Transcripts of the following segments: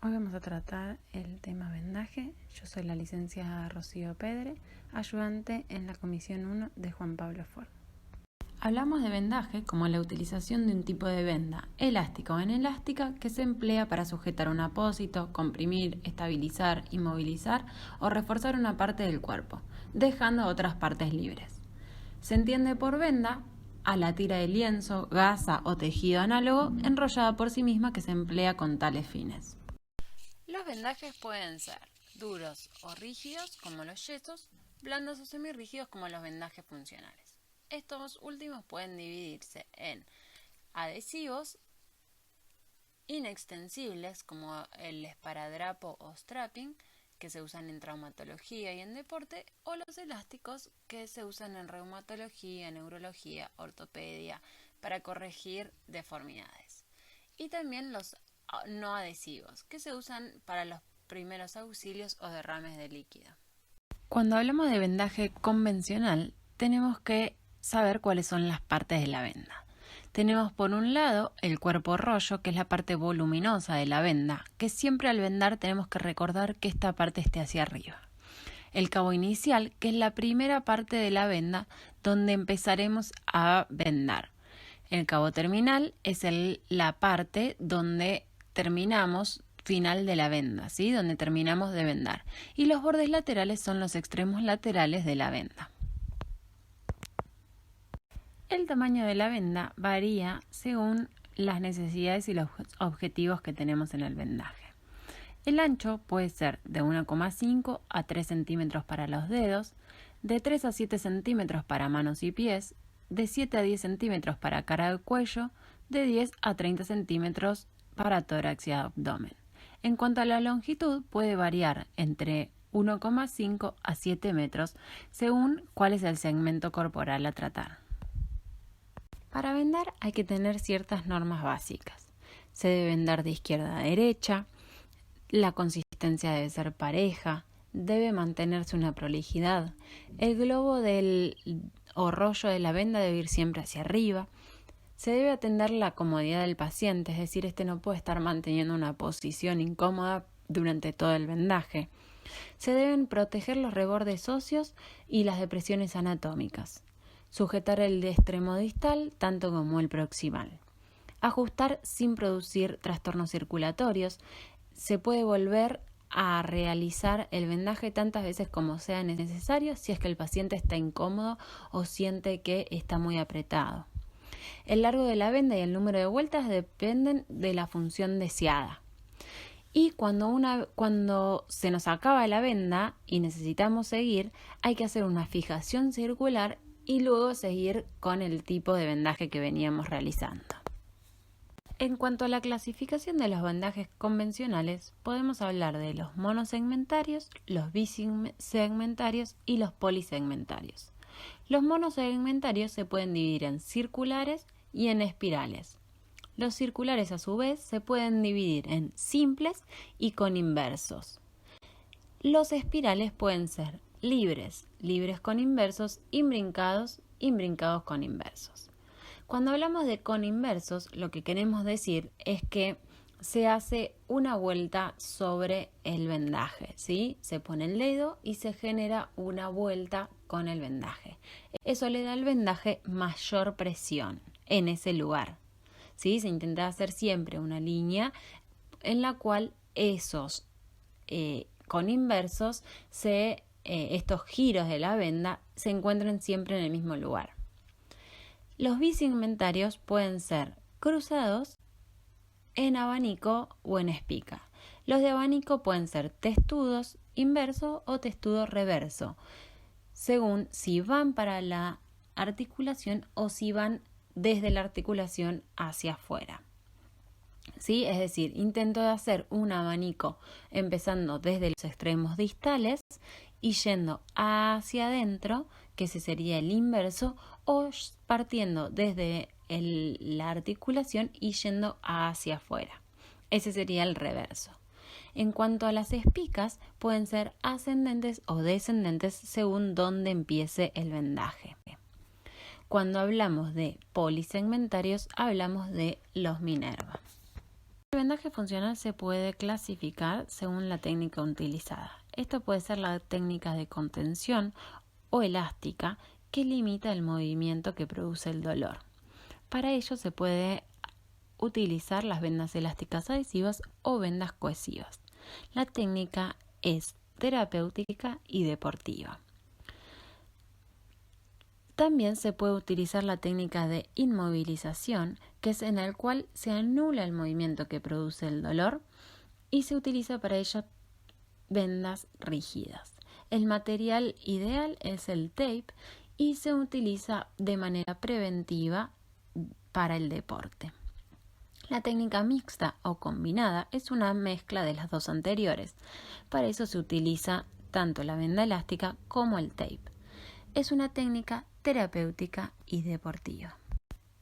Hoy vamos a tratar el tema vendaje. Yo soy la licenciada Rocío Pedre, ayudante en la Comisión 1 de Juan Pablo Ford. Hablamos de vendaje como la utilización de un tipo de venda elástica o inelástica que se emplea para sujetar un apósito, comprimir, estabilizar, inmovilizar o reforzar una parte del cuerpo, dejando otras partes libres. Se entiende por venda a la tira de lienzo, gasa o tejido análogo enrollada por sí misma que se emplea con tales fines. Los vendajes pueden ser duros o rígidos como los yesos, blandos o semirrígidos como los vendajes funcionales. Estos últimos pueden dividirse en adhesivos, inextensibles como el esparadrapo o strapping, que se usan en traumatología y en deporte, o los elásticos que se usan en reumatología, neurología, ortopedia, para corregir deformidades. Y también los no adhesivos, que se usan para los primeros auxilios o derrames de líquido. Cuando hablamos de vendaje convencional, tenemos que saber cuáles son las partes de la venda. Tenemos por un lado el cuerpo rollo, que es la parte voluminosa de la venda, que siempre al vendar tenemos que recordar que esta parte esté hacia arriba. El cabo inicial, que es la primera parte de la venda donde empezaremos a vendar. El cabo terminal es la parte donde terminamos final de la venda, ¿sí? Donde terminamos de vendar. Y los bordes laterales son los extremos laterales de la venda. El tamaño de la venda varía según las necesidades y los objetivos que tenemos en el vendaje. El ancho puede ser de 1,5 a 3 centímetros para los dedos, de 3 a 7 centímetros para manos y pies, de 7 a 10 centímetros para cara y cuello, de 10 a 30 centímetros para tórax y abdomen. En cuanto a la longitud, puede variar entre 1,5 a 7 metros según cuál es el segmento corporal a tratar. Para vendar hay que tener ciertas normas básicas. Se debe vendar de izquierda a derecha, la consistencia debe ser pareja, debe mantenerse una prolijidad, el globo o rollo de la venda debe ir siempre hacia arriba. Se debe atender la comodidad del paciente, es decir, no puede estar manteniendo una posición incómoda durante todo el vendaje. Se deben proteger los rebordes óseos y las depresiones anatómicas. Sujetar el extremo distal tanto como el proximal. Ajustar sin producir trastornos circulatorios. Se puede volver a realizar el vendaje tantas veces como sea necesario si es que el paciente está incómodo o siente que está muy apretado. El largo de la venda y el número de vueltas dependen de la función deseada. Y cuando se nos acaba la venda y necesitamos seguir, hay que hacer una fijación circular y luego seguir con el tipo de vendaje que veníamos realizando. En cuanto a la clasificación de los vendajes convencionales, podemos hablar de los monosegmentarios, los bisegmentarios y los polisegmentarios. Los monosegmentarios se pueden dividir en circulares y en espirales. Los circulares, a su vez, se pueden dividir en simples y con inversos. Los espirales pueden ser libres con inversos, imbrincados con inversos. Cuando hablamos de con inversos, lo que queremos decir es que se hace una vuelta sobre el vendaje, ¿sí? Se pone el dedo y se genera una vuelta con el vendaje. Eso le da al vendaje mayor presión en ese lugar, ¿sí? Se intenta hacer siempre una línea en la cual esos con inversos, estos giros de la venda se encuentran siempre en el mismo lugar. Los bisegmentarios pueden ser cruzados en abanico o en espica. Los de abanico pueden ser testudos inverso o testudo reverso, según si van para la articulación o si van desde la articulación hacia afuera. ¿Sí? Es decir, intento de hacer un abanico empezando desde los extremos distales y yendo hacia adentro, que ese sería el inverso, o partiendo desde la articulación y yendo hacia afuera. Ese sería el reverso. En cuanto a las espicas, pueden ser ascendentes o descendentes según dónde empiece el vendaje. Cuando hablamos de polisegmentarios, hablamos de los Minerva. El vendaje funcional se puede clasificar según la técnica utilizada. Esto puede ser la técnica de contención o elástica que limita el movimiento que produce el dolor. Para ello se puede utilizar las vendas elásticas adhesivas o vendas cohesivas. La técnica es terapéutica y deportiva. También se puede utilizar la técnica de inmovilización, que es en el cual se anula el movimiento que produce el dolor y se utiliza para ello vendas rígidas. El material ideal es el tape y se utiliza de manera preventiva para el deporte. La técnica mixta o combinada es una mezcla de las dos anteriores. Para eso se utiliza tanto la venda elástica como el tape. Es una técnica terapéutica y deportiva.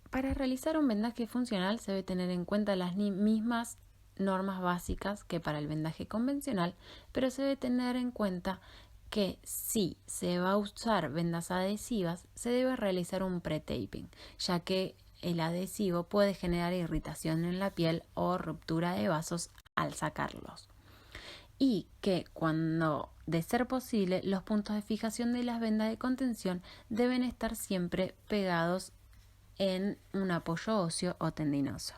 Para realizar un vendaje funcional se debe tener en cuenta las mismas normas básicas que para el vendaje convencional, pero se debe tener en cuenta que si se va a usar vendas adhesivas, se debe realizar un pre-taping, ya que el adhesivo puede generar irritación en la piel o ruptura de vasos al sacarlos. Y que cuando, de ser posible, los puntos de fijación de las vendas de contención deben estar siempre pegados en un apoyo óseo o tendinoso.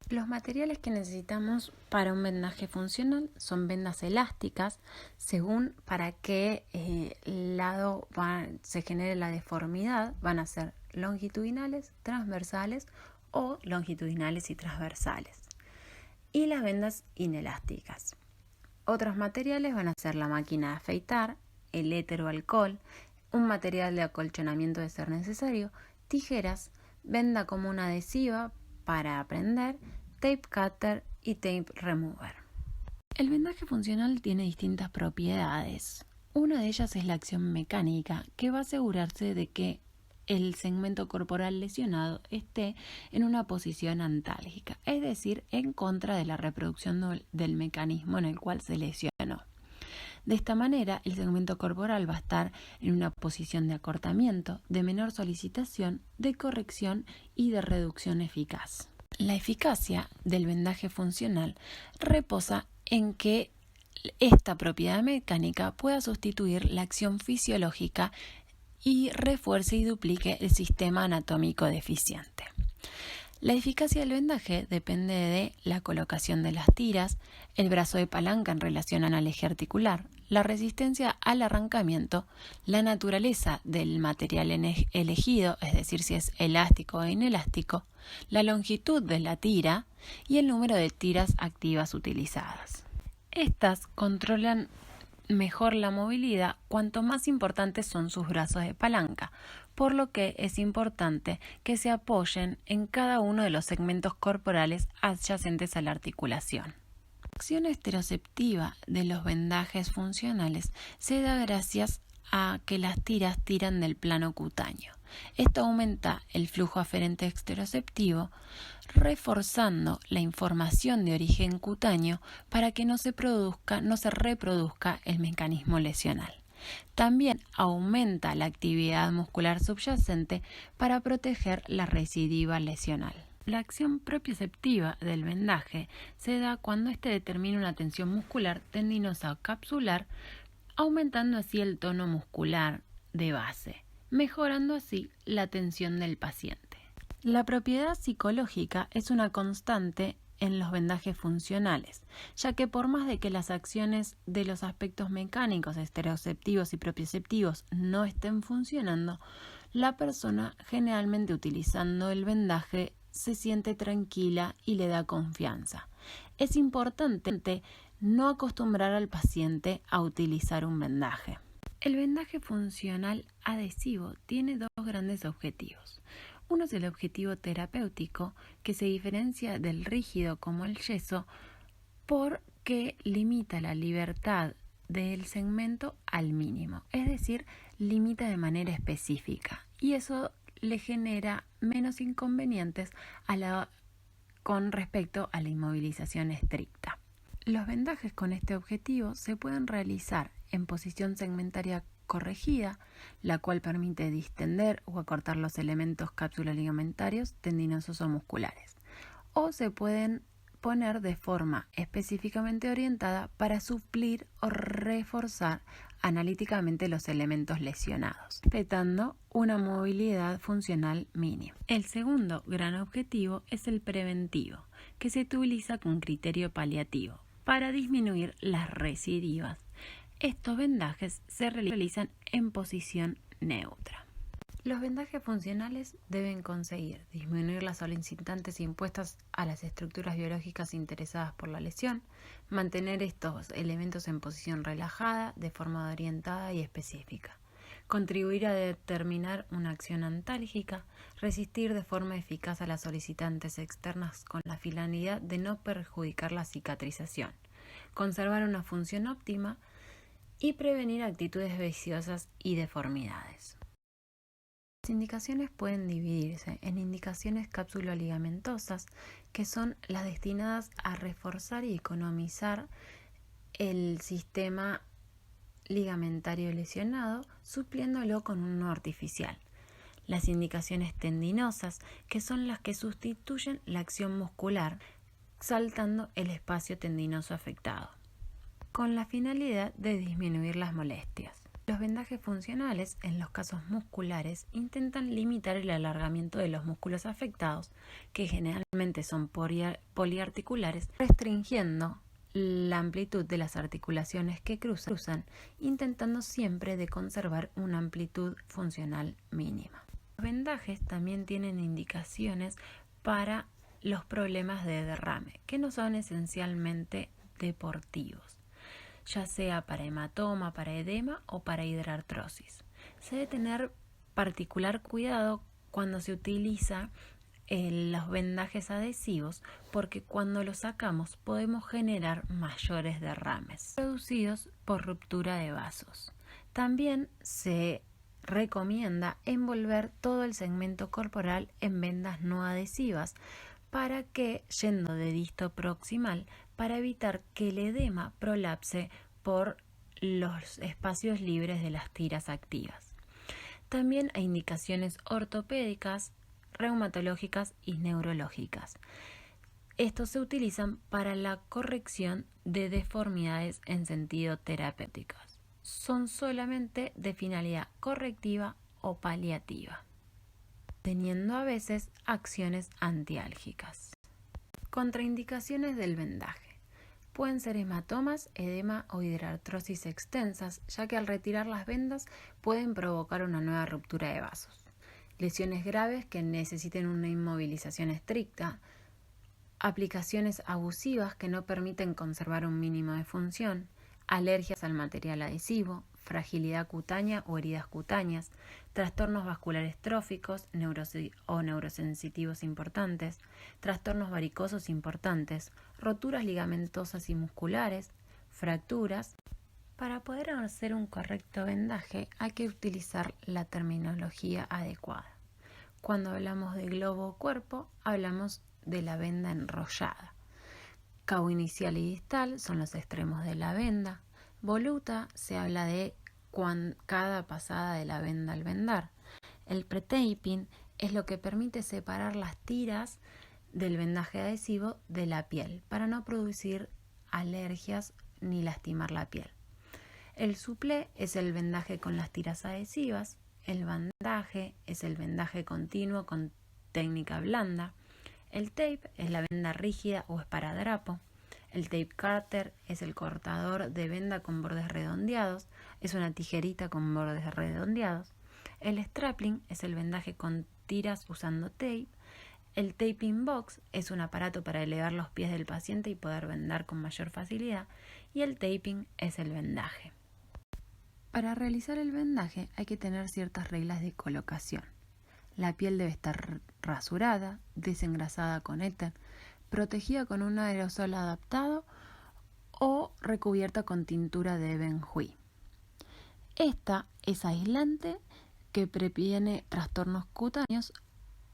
Los materiales que necesitamos para un vendaje funcional son vendas elásticas, según para qué lado se genere la deformidad, van a ser longitudinales, transversales o longitudinales y transversales. Y las vendas inelásticas. Otros materiales van a ser la máquina de afeitar, el éter o alcohol, un material de acolchonamiento de ser necesario, tijeras, venda común adhesiva para prender, tape cutter y tape remover. El vendaje funcional tiene distintas propiedades. Una de ellas es la acción mecánica, que va a asegurarse de que el segmento corporal lesionado esté en una posición antálgica, es decir, en contra de la reproducción del mecanismo en el cual se lesionó. De esta manera, el segmento corporal va a estar en una posición de acortamiento, de menor solicitación, de corrección y de reducción eficaz. La eficacia del vendaje funcional reposa en que esta propiedad mecánica pueda sustituir la acción fisiológica y refuerce y duplique el sistema anatómico deficiente. La eficacia del vendaje depende de la colocación de las tiras, el brazo de palanca en relación al eje articular, la resistencia al arrancamiento, la naturaleza del material elegido, es decir, si es elástico o inelástico, la longitud de la tira y el número de tiras activas utilizadas. Estas controlan mejor la movilidad cuanto más importantes son sus brazos de palanca, por lo que es importante que se apoyen en cada uno de los segmentos corporales adyacentes a la articulación. La acción esteroceptiva de los vendajes funcionales se da gracias a que las tiras tiran del plano cutáneo. Esto aumenta el flujo aferente esteroceptivo, reforzando la información de origen cutáneo para que no se reproduzca el mecanismo lesional. También aumenta la actividad muscular subyacente para proteger la recidiva lesional. La acción propioceptiva del vendaje se da cuando éste determina una tensión muscular tendinosa o capsular, aumentando así el tono muscular de base, mejorando así la tensión del paciente. La propiedad psicológica es una constante en los vendajes funcionales, ya que por más de que las acciones de los aspectos mecánicos, estereoceptivos y propioceptivos no estén funcionando, la persona generalmente utilizando el vendaje se siente tranquila y le da confianza. Es importante no acostumbrar al paciente a utilizar un vendaje. El vendaje funcional adhesivo tiene dos grandes objetivos. Uno es el objetivo terapéutico, que se diferencia del rígido como el yeso porque limita la libertad del segmento al mínimo, es decir, limita de manera específica, y eso le genera menos inconvenientes con respecto a la inmovilización estricta. Los vendajes con este objetivo se pueden realizar en posición segmentaria corregida, la cual permite distender o acortar los elementos cápsula ligamentarios, tendinosos o musculares. O se pueden poner de forma específicamente orientada para suplir o reforzar analíticamente los elementos lesionados, respetando una movilidad funcional mínima. El segundo gran objetivo es el preventivo, que se utiliza con criterio paliativo para disminuir las recidivas. Estos vendajes se realizan en posición neutra. Los vendajes funcionales deben conseguir disminuir las solicitantes impuestas a las estructuras biológicas interesadas por la lesión, mantener estos elementos en posición relajada, de forma orientada y específica, contribuir a determinar una acción antálgica, resistir de forma eficaz a las solicitantes externas con la finalidad de no perjudicar la cicatrización, conservar una función óptima y prevenir actitudes viciosas y deformidades. Las indicaciones pueden dividirse en indicaciones cápsulo-ligamentosas, que son las destinadas a reforzar y economizar el sistema ligamentario lesionado, supliéndolo con uno artificial. Las indicaciones tendinosas, que son las que sustituyen la acción muscular, saltando el espacio tendinoso afectado, con la finalidad de disminuir las molestias. Los vendajes funcionales, en los casos musculares, intentan limitar el alargamiento de los músculos afectados, que generalmente son poliarticulares, restringiendo la amplitud de las articulaciones que cruzan, intentando siempre de conservar una amplitud funcional mínima. Los vendajes también tienen indicaciones para los problemas de derrame, que no son esencialmente deportivos, ya sea para hematoma, para edema o para hidrartrosis. Se debe tener particular cuidado cuando se utiliza los vendajes adhesivos, porque cuando los sacamos podemos generar mayores derrames producidos por ruptura de vasos. También se recomienda envolver todo el segmento corporal en vendas no adhesivas, para que, yendo de disto proximal, para evitar que el edema prolapse por los espacios libres de las tiras activas. También hay indicaciones ortopédicas, reumatológicas y neurológicas. Estos se utilizan para la corrección de deformidades en sentido terapéutico. Son solamente de finalidad correctiva o paliativa, teniendo a veces acciones antiálgicas. Contraindicaciones del vendaje. Pueden ser hematomas, edema o hidrartrosis extensas, ya que al retirar las vendas pueden provocar una nueva ruptura de vasos. Lesiones graves que necesiten una inmovilización estricta. Aplicaciones abusivas que no permiten conservar un mínimo de función. Alergias al material adhesivo. Fragilidad cutánea o heridas cutáneas, trastornos vasculares tróficos o neurosensitivos importantes, trastornos varicosos importantes, roturas ligamentosas y musculares, fracturas. Para poder hacer un correcto vendaje hay que utilizar la terminología adecuada. Cuando hablamos de globo o cuerpo, hablamos de la venda enrollada. Cabo inicial y distal son los extremos de la venda. Voluta se habla de cada pasada de la venda al vendar. El pre-taping es lo que permite separar las tiras del vendaje adhesivo de la piel para no producir alergias ni lastimar la piel. El suplé es el vendaje con las tiras adhesivas. El bandaje es el vendaje continuo con técnica blanda. El tape es la venda rígida o esparadrapo. El tape cutter es el cortador de venda con bordes redondeados, es una tijerita con bordes redondeados. El strapling es el vendaje con tiras usando tape. El taping box es un aparato para elevar los pies del paciente y poder vendar con mayor facilidad. Y el taping es el vendaje. Para realizar el vendaje hay que tener ciertas reglas de colocación. La piel debe estar rasurada, desengrasada con éter, protegida con un aerosol adaptado o recubierta con tintura de benjuí. Esta es aislante, que previene trastornos cutáneos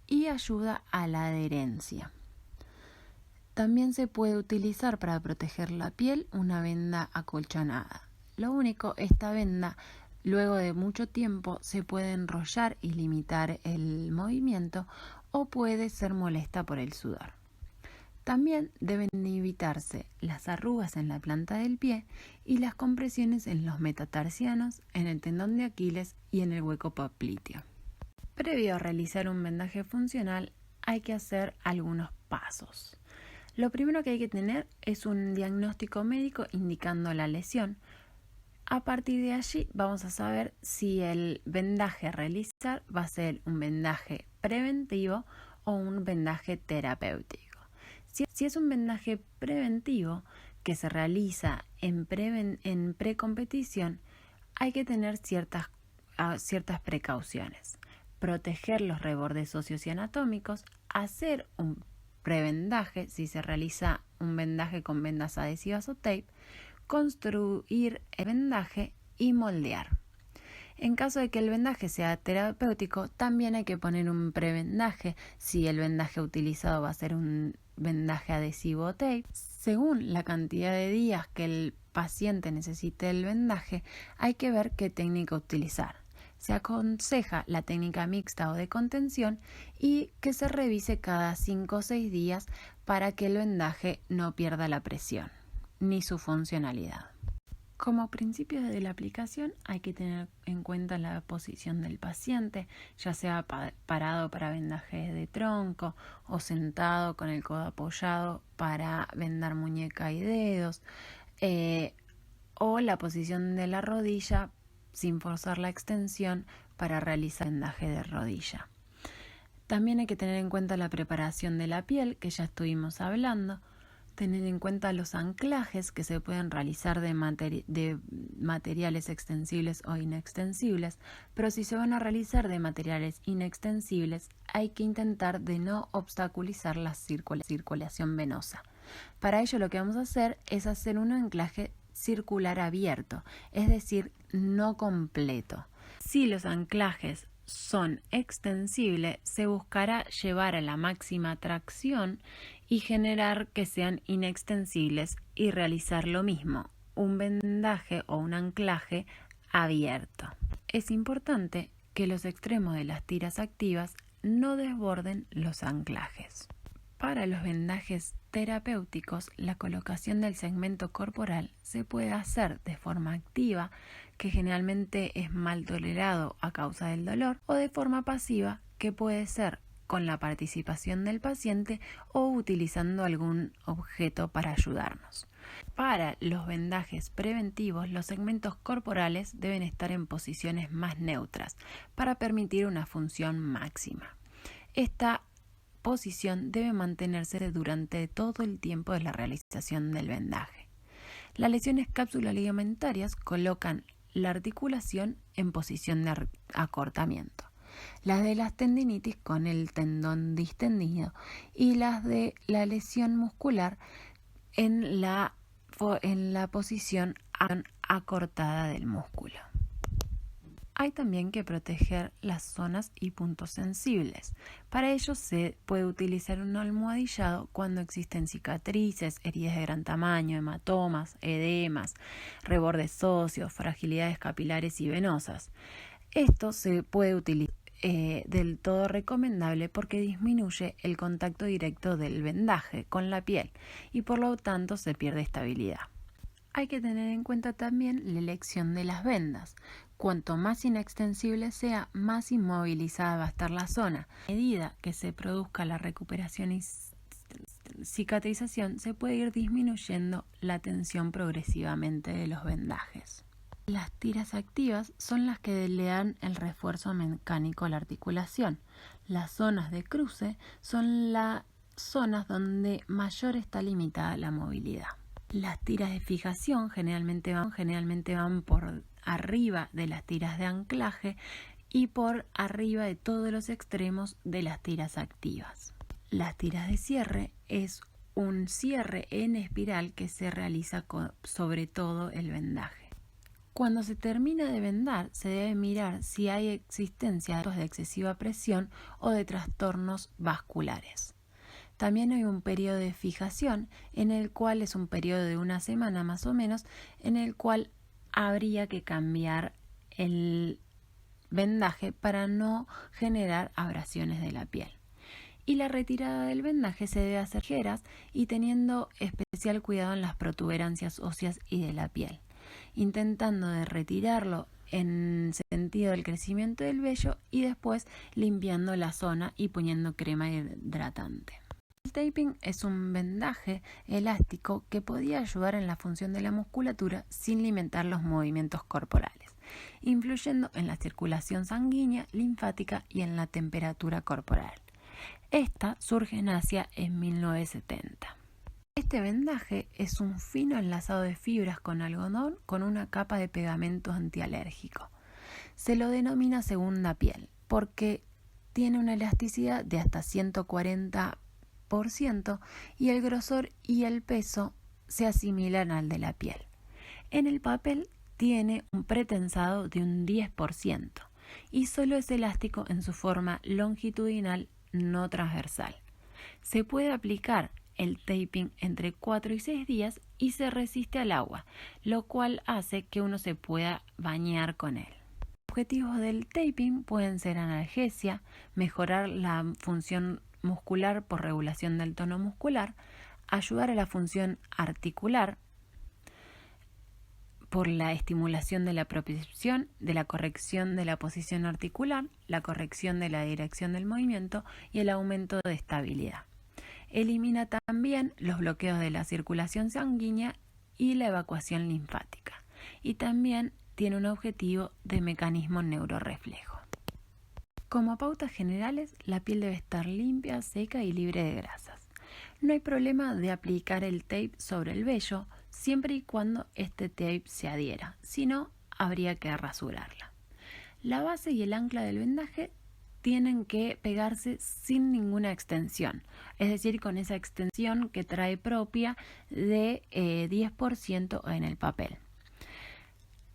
y ayuda a la adherencia. También se puede utilizar para proteger la piel una venda acolchonada. Lo único, esta venda luego de mucho tiempo se puede enrollar y limitar el movimiento o puede ser molesta por el sudor. También deben evitarse las arrugas en la planta del pie y las compresiones en los metatarsianos, en el tendón de Aquiles y en el hueco popliteo. Previo a realizar un vendaje funcional hay que hacer algunos pasos. Lo primero que hay que tener es un diagnóstico médico indicando la lesión. A partir de allí vamos a saber si el vendaje a realizar va a ser un vendaje preventivo o un vendaje terapéutico. Si es un vendaje preventivo que se realiza en precompetición, hay que tener ciertas precauciones. Proteger los rebordes óseos y anatómicos, hacer un prevendaje si se realiza un vendaje con vendas adhesivas o tape, construir el vendaje y moldear. En caso de que el vendaje sea terapéutico, también hay que poner un prevendaje si el vendaje utilizado va a ser un vendaje adhesivo o tape. Según la cantidad de días que el paciente necesite el vendaje, hay que ver qué técnica utilizar. Se aconseja la técnica mixta o de contención y que se revise cada 5 o 6 días para que el vendaje no pierda la presión ni su funcionalidad. Como principio de la aplicación hay que tener en cuenta la posición del paciente, ya sea parado para vendaje de tronco o sentado con el codo apoyado para vendar muñeca y dedos, o la posición de la rodilla sin forzar la extensión para realizar vendaje de rodilla. También hay que tener en cuenta la preparación de la piel, que ya estuvimos hablando. Tener en cuenta los anclajes que se pueden realizar de materiales extensibles o inextensibles, pero si se van a realizar de materiales inextensibles, hay que intentar de no obstaculizar la circulación venosa. Para ello lo que vamos a hacer es hacer un anclaje circular abierto, es decir, no completo. Si los anclajes son extensibles, se buscará llevar a la máxima tracción y generar que sean inextensibles y realizar lo mismo, un vendaje o un anclaje abierto. Es importante que los extremos de las tiras activas no desborden los anclajes. Para los vendajes terapéuticos, la colocación del segmento corporal se puede hacer de forma activa, que generalmente es mal tolerado a causa del dolor, o de forma pasiva, que puede ser con la participación del paciente o utilizando algún objeto para ayudarnos. Para los vendajes preventivos, los segmentos corporales deben estar en posiciones más neutras para permitir una función máxima. Esta posición debe mantenerse durante todo el tiempo de la realización del vendaje. Las lesiones cápsula-ligamentarias colocan la articulación en posición de acortamiento. Las de las tendinitis con el tendón distendido y las de la lesión muscular en la posición acortada del músculo. Hay también que proteger las zonas y puntos sensibles. Para ello se puede utilizar un almohadillado cuando existen cicatrices, heridas de gran tamaño, hematomas, edemas, rebordes óseos, fragilidades capilares y venosas. Esto se puede utilizar del todo recomendable porque disminuye el contacto directo del vendaje con la piel y por lo tanto se pierde estabilidad. Hay que tener en cuenta también la elección de las vendas. Cuanto más inextensible sea, más inmovilizada va a estar la zona. A medida que se produzca la recuperación y cicatrización, se puede ir disminuyendo la tensión progresivamente de los vendajes. Las tiras activas son las que le dan el refuerzo mecánico a la articulación. Las zonas de cruce son las zonas donde mayor está limitada la movilidad. Las tiras de fijación generalmente van por arriba de las tiras de anclaje y por arriba de todos los extremos de las tiras activas. Las tiras de cierre es un cierre en espiral que se realiza sobre todo el vendaje. Cuando se termina de vendar, se debe mirar si hay existencia de excesiva presión o de trastornos vasculares. También hay un periodo de fijación, en el cual es un periodo de una semana más o menos, en el cual habría que cambiar el vendaje para no generar abrasiones de la piel. y la retirada del vendaje se debe hacer ligeras y teniendo especial cuidado en las protuberancias óseas y de la piel, intentando de retirarlo en sentido del crecimiento del vello y después limpiando la zona y poniendo crema hidratante. El taping es un vendaje elástico que podía ayudar en la función de la musculatura sin limitar los movimientos corporales, influyendo en la circulación sanguínea, linfática y en la temperatura corporal. Esta surge en Asia en 1970. Este vendaje es un fino enlazado de fibras con algodón con una capa de pegamento antialérgico. Se lo denomina segunda piel porque tiene una elasticidad de hasta 140% y el grosor y el peso se asimilan al de la piel. En el papel tiene un pretensado de un 10% y solo es elástico en su forma longitudinal no transversal. Se puede aplicar el taping entre 4 y 6 días y se resiste al agua, lo cual hace que uno se pueda bañar con él. Objetivos del taping pueden ser analgesia, mejorar la función muscular por regulación del tono muscular, ayudar a la función articular por la estimulación de la propiocepción, de la corrección de la posición articular, la corrección de la dirección del movimiento y el aumento de estabilidad. Elimina también los bloqueos de la circulación sanguínea y la evacuación linfática. Y también tiene un objetivo de mecanismo neurorreflejo. Como pautas generales, la piel debe estar limpia, seca y libre de grasas. No hay problema de aplicar el tape sobre el vello siempre y cuando este tape se adhiera, si no, habría que rasurarla. La base y el ancla del vendaje tienen que pegarse sin ninguna extensión, es decir, con esa extensión que trae propia de 10% en el papel.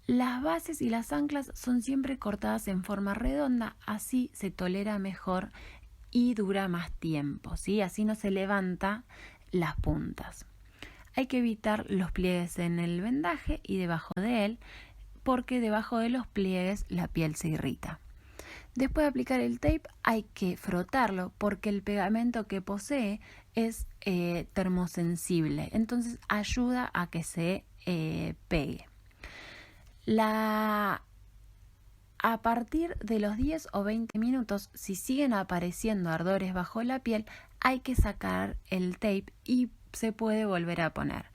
Las bases y las anclas son siempre cortadas en forma redonda, así se tolera mejor y dura más tiempo, ¿sí? Así no se levanta las puntas. Hay que evitar los pliegues en el vendaje y debajo de él, porque debajo de los pliegues la piel se irrita. Después de aplicar el tape hay que frotarlo porque el pegamento que posee es termosensible, entonces ayuda a que se pegue. A partir de los 10 o 20 minutos, si siguen apareciendo ardores bajo la piel, hay que sacar el tape y se puede volver a poner.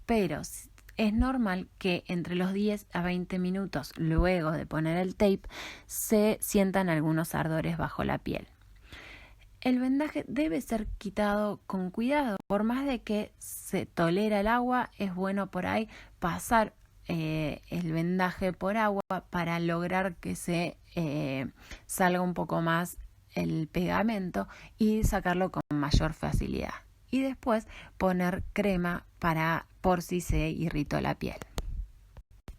Pero es normal que entre los 10 a 20 minutos luego de poner el tape se sientan algunos ardores bajo la piel. El vendaje debe ser quitado con cuidado. Por más de que se tolera el agua, es bueno por ahí pasar el vendaje por agua para lograr que se salga un poco más el pegamento y sacarlo con mayor facilidad. Y después poner crema por si se irritó la piel.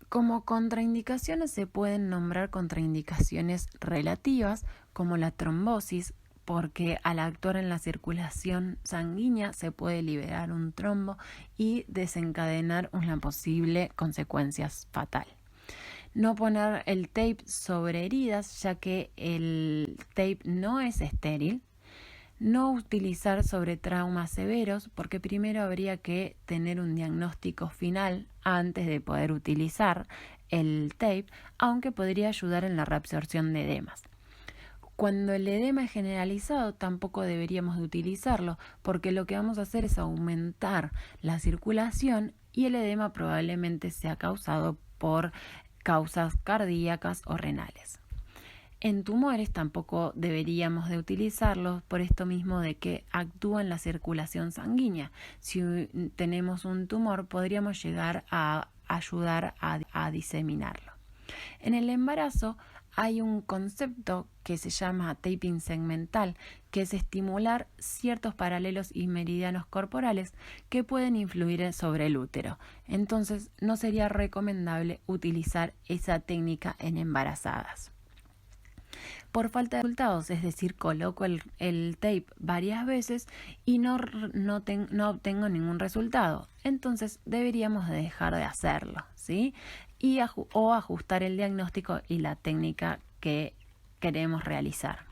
Como contraindicaciones se pueden nombrar contraindicaciones relativas como la trombosis, porque al actuar en la circulación sanguínea se puede liberar un trombo y desencadenar una posible consecuencia fatal. No poner el tape sobre heridas, ya que el tape no es estéril. No utilizar sobre traumas severos, porque primero habría que tener un diagnóstico final antes de poder utilizar el tape, aunque podría ayudar en la reabsorción de edemas. Cuando el edema es generalizado, tampoco deberíamos de utilizarlo, porque lo que vamos a hacer es aumentar la circulación y el edema probablemente sea causado por causas cardíacas o renales. En tumores tampoco deberíamos de utilizarlos por esto mismo de que actúa en la circulación sanguínea. Si tenemos un tumor, podríamos llegar a ayudar a diseminarlo. En el embarazo hay un concepto que se llama taping segmental, que es estimular ciertos paralelos y meridianos corporales que pueden influir sobre el útero. Entonces, no sería recomendable utilizar esa técnica en embarazadas. Por falta de resultados, es decir, coloco el tape varias veces y no obtengo ningún resultado. Entonces deberíamos de dejar de hacerlo, ¿sí? O ajustar el diagnóstico y la técnica que queremos realizar.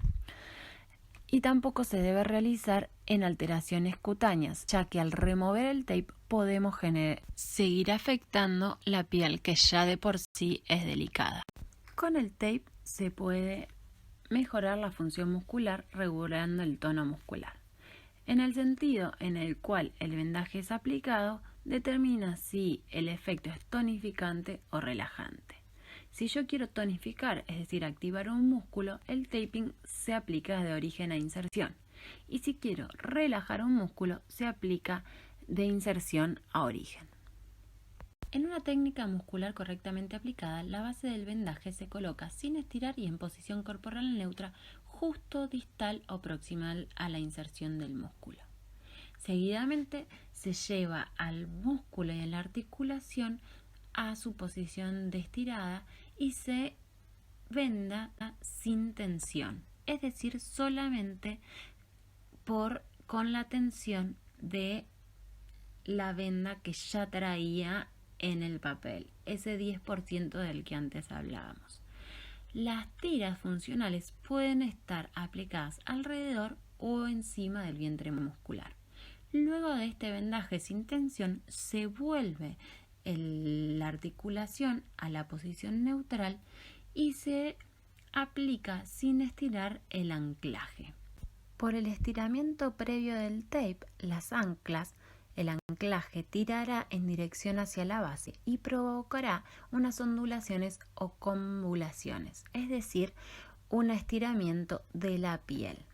Y tampoco se debe realizar en alteraciones cutáneas, ya que al remover el tape podemos seguir afectando la piel que ya de por sí es delicada. Con el tape se puede mejorar la función muscular regulando el tono muscular. En el sentido en el cual el vendaje es aplicado, determina si el efecto es tonificante o relajante. Si yo quiero tonificar, es decir, activar un músculo, el taping se aplica de origen a inserción. Y si quiero relajar un músculo, se aplica de inserción a origen. En una técnica muscular correctamente aplicada, la base del vendaje se coloca sin estirar y en posición corporal neutra, justo distal o proximal a la inserción del músculo. Seguidamente se lleva al músculo y a la articulación a su posición de estirada y se venda sin tensión, es decir, solamente con la tensión de la venda que ya traía en el papel, ese 10% del que antes hablábamos. Las tiras funcionales pueden estar aplicadas alrededor o encima del vientre muscular. Luego de este vendaje sin tensión, se vuelve la articulación a la posición neutral y se aplica sin estirar el anclaje. Por el estiramiento previo del tape, las anclas, el anclaje tirará en dirección hacia la base y provocará unas ondulaciones o convulaciones, es decir, un estiramiento de la piel.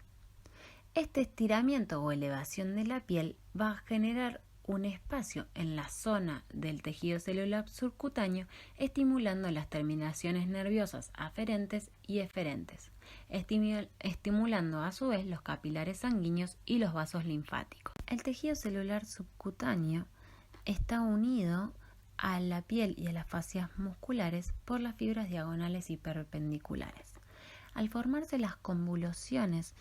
Este estiramiento o elevación de la piel va a generar un espacio en la zona del tejido celular subcutáneo, estimulando las terminaciones nerviosas aferentes y eferentes, estimulando a su vez los capilares sanguíneos y los vasos linfáticos. El tejido celular subcutáneo está unido a la piel y a las fascias musculares por las fibras diagonales y perpendiculares. Al formarse las convoluciones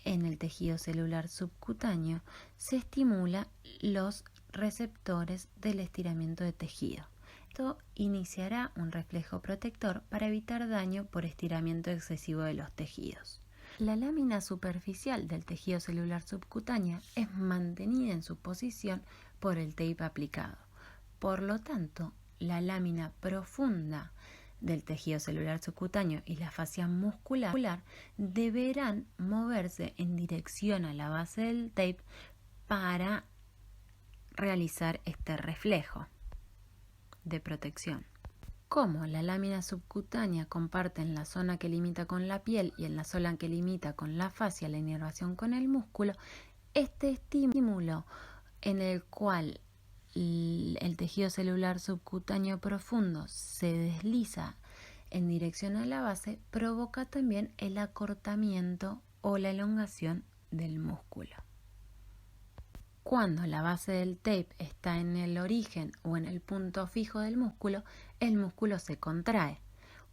en el tejido celular subcutáneo, se estimula los receptores del estiramiento de tejido. Esto iniciará un reflejo protector para evitar daño por estiramiento excesivo de los tejidos. La lámina superficial del tejido celular subcutáneo es mantenida en su posición por el tape aplicado. Por lo tanto, la lámina profunda del tejido celular subcutáneo y la fascia muscular deberán moverse en dirección a la base del tape para realizar este reflejo de protección. Como la lámina subcutánea comparte en la zona que limita con la piel y en la zona que limita con la fascia la inervación con el músculo, este estímulo en el cual el tejido celular subcutáneo profundo se desliza en dirección a la base provoca también el acortamiento o la elongación del músculo. Cuando la base del tape está en el origen o en el punto fijo del músculo, el músculo se contrae.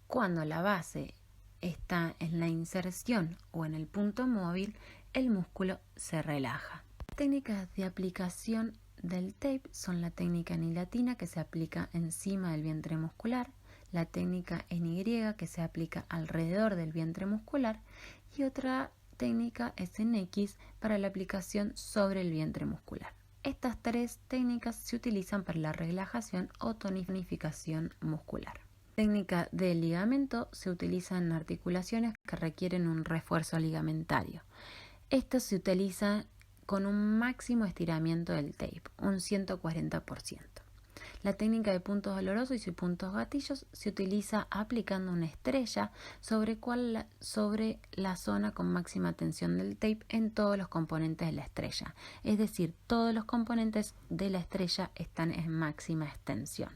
Cuando la base está en la inserción o en el punto móvil, el músculo se relaja. Técnicas de aplicación del tape son la técnica en I-latina, que se aplica encima del vientre muscular, la técnica en Y, que se aplica alrededor del vientre muscular, y otra técnica es en X para la aplicación sobre el vientre muscular. Estas tres técnicas se utilizan para la relajación o tonificación muscular. Técnica de ligamento se utiliza en articulaciones que requieren un refuerzo ligamentario. Esto se utiliza con un máximo estiramiento del tape, un 140%. La técnica de puntos dolorosos y puntos gatillos se utiliza aplicando una estrella sobre la zona con máxima tensión del tape en todos los componentes de la estrella. Es decir, todos los componentes de la estrella están en máxima extensión.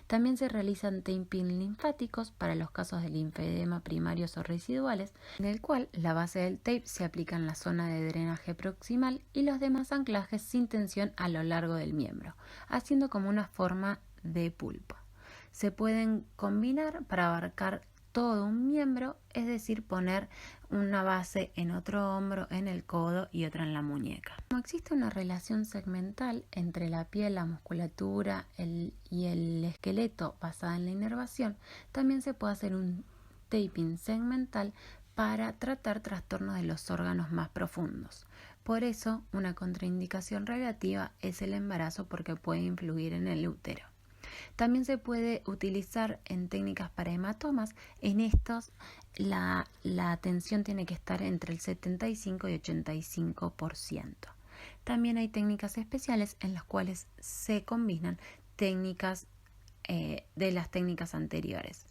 También se realizan taping linfáticos para los casos de linfedema primarios o residuales, en el cual la base del tape se aplica en la zona de drenaje proximal y los demás anclajes sin tensión a lo largo del miembro, haciendo como una forma de pulpo. Se pueden combinar para abarcar todo un miembro, es decir, poner una base en otro hombro, en el codo y otra en la muñeca. Como existe una relación segmental entre la piel, la musculatura y el esqueleto basada en la inervación, también se puede hacer un taping segmental para tratar trastornos de los órganos más profundos. Por eso, una contraindicación relativa es el embarazo porque puede influir en el útero. También se puede utilizar en técnicas para hematomas. En estos, la atención tiene que estar entre el 75 y 85%. También hay técnicas especiales en las cuales se combinan técnicas de las técnicas anteriores.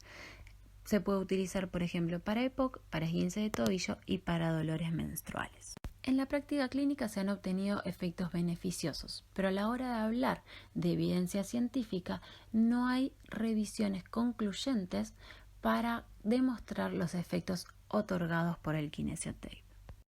Se puede utilizar, por ejemplo, para EPOC, para esguince de tobillo y para dolores menstruales. En la práctica clínica se han obtenido efectos beneficiosos, pero a la hora de hablar de evidencia científica no hay revisiones concluyentes para demostrar los efectos otorgados por el kinesiotape.